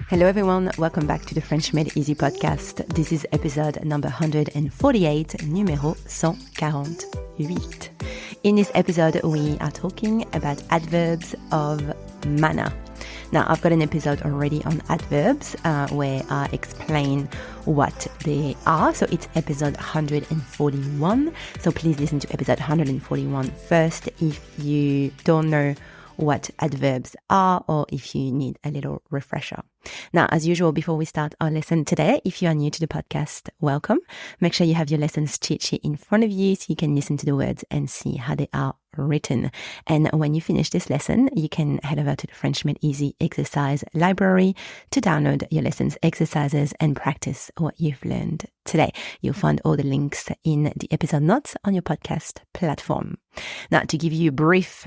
Hello everyone, welcome back to the French Made Easy podcast. This is episode number 148, numéro 148. In this episode, we are talking about adverbs of manner. Now, I've got an episode already on adverbs where I explain what they are. So it's episode 141. So please listen to episode 141 first if you don't know what adverbs are or if you need a little refresher. Now, as usual, before we start our lesson today, if you are new to the podcast, welcome. Make sure you have your lessons cheat sheet in front of you so you can listen to the words and see how they are written. And when you finish this lesson, you can head over to the French Made Easy exercise library to download your lessons exercises and practice what you've learned today. You'll find all the links in the episode notes on your podcast platform. Now, to give you a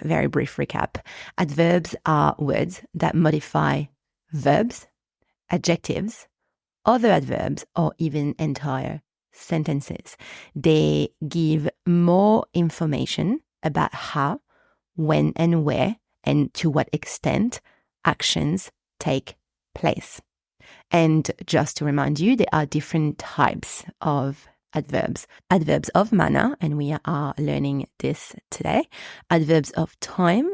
very brief recap, adverbs are words that modify verbs, adjectives, other adverbs, or even entire sentences. They give more information about how, when, and where, and to what extent actions take place. And just to remind you, there are different types of adverbs. Adverbs of manner, and we are learning this today. Adverbs of time,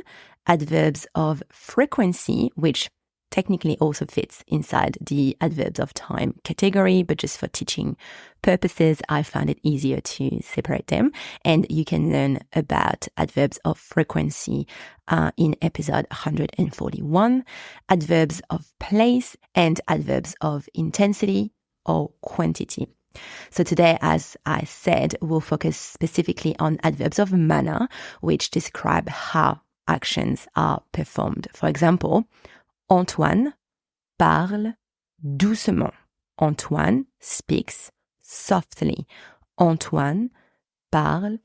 adverbs of frequency, which technically also fits inside the adverbs of time category, but just for teaching purposes, I found it easier to separate them. And you can learn about adverbs of frequency in episode 141, adverbs of place, and adverbs of intensity or quantity. So today, as I said, we'll focus specifically on adverbs of manner, which describe how actions are performed. For example, Antoine parle doucement. Antoine speaks softly. Antoine parle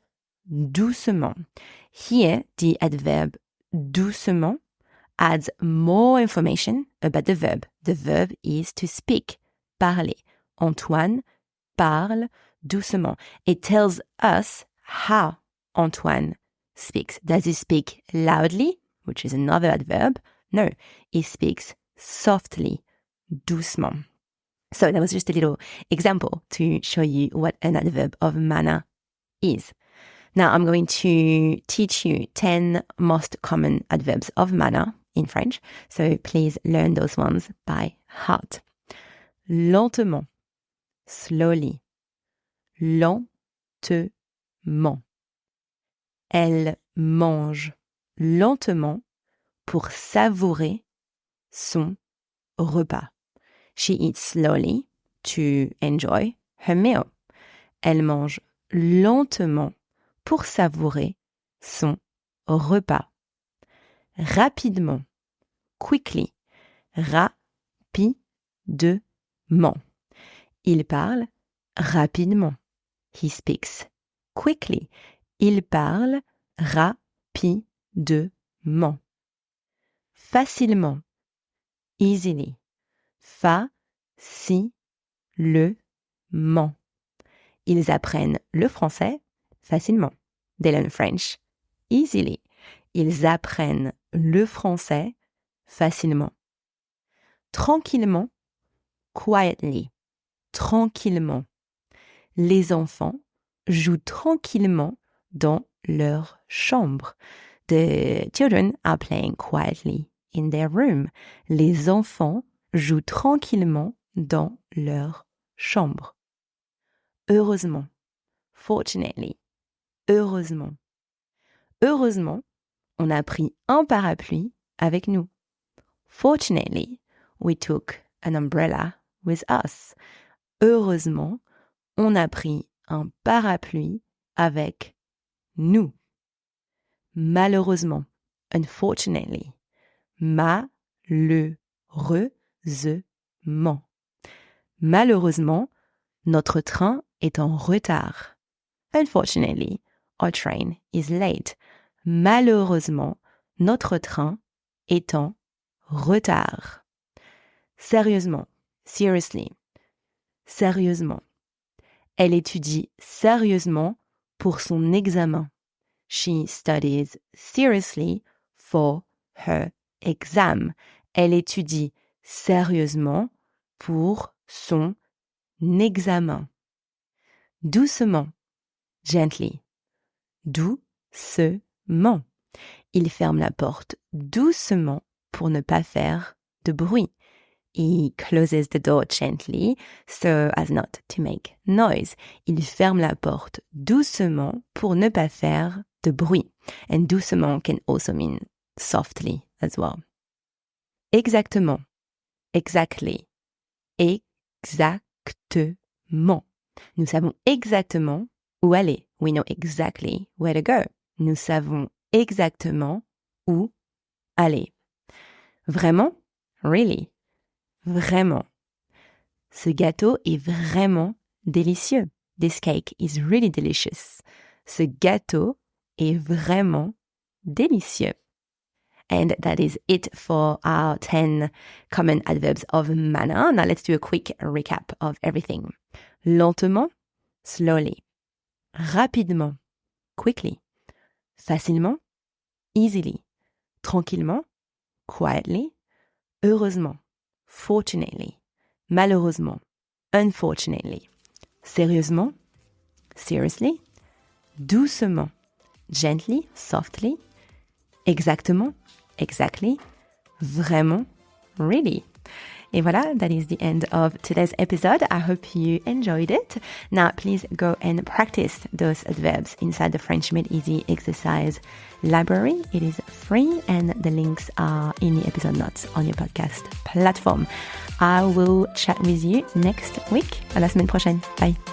doucement. Here, the adverb doucement adds more information about the verb. The verb is to speak, parler. Antoine parle doucement. It tells us how Antoine speaks. Does he speak loudly, which is another adverb? No, he speaks softly, doucement. So that was just a little example to show you what an adverb of manner is. Now I'm going to teach you 10 most common adverbs of manner in French. So please learn those ones by heart. Lentement, slowly. Lentement. Elle mange lentement pour savourer son repas. She eats slowly to enjoy her meal. Elle mange lentement pour savourer son repas. Rapidement, quickly, rapidement. Il parle rapidement. He speaks quickly. Il parle rapidement. Facilement, easily, facilement. Ils apprennent le français facilement. They learn French easily. Ils apprennent le français facilement. Tranquillement, quietly, tranquillement. Les enfants jouent tranquillement dans leur chambre. The children are playing quietly in their room. Les enfants jouent tranquillement dans leur chambre. Heureusement, fortunately, heureusement. Heureusement, on a pris un parapluie avec nous. Fortunately, we took an umbrella with us. Heureusement, on a pris un parapluie avec nous. Malheureusement, unfortunately. Malheureusement. Malheureusement, notre train est en retard. Unfortunately, our train is late. Malheureusement, notre train est en retard. Sérieusement, seriously. Sérieusement. Elle étudie sérieusement pour son examen. She studies seriously for her exam. Elle étudie sérieusement pour son examen. Doucement, gently. Doucement. Il ferme la porte doucement pour ne pas faire de bruit. He closes the door gently so as not to make noise. Il ferme la porte doucement pour ne pas faire de bruit. And doucement can also mean softly as well. Exactement. Exactly. Exactement. Nous savons exactement où aller. We know exactly where to go. Nous savons exactement où aller. Vraiment? Really? Vraiment. Ce gâteau est vraiment délicieux. This cake is really delicious. Ce gâteau est vraiment délicieux. And that is it for our 10 common adverbs of manner. Now let's do a quick recap of everything. Lentement, slowly. Rapidement, quickly. Facilement, easily. Tranquillement, quietly. Heureusement, fortunately. Malheureusement, unfortunately. Sérieusement, seriously. Doucement, gently, softly. Exactement, exactly. Vraiment, really. Et voilà, that is the end of today's episode. I hope you enjoyed it. Now, please go and practice those adverbs inside the French Made Easy exercise library. It is free and the links are in the episode notes on your podcast platform. I will chat with you next week. À la semaine prochaine. Bye.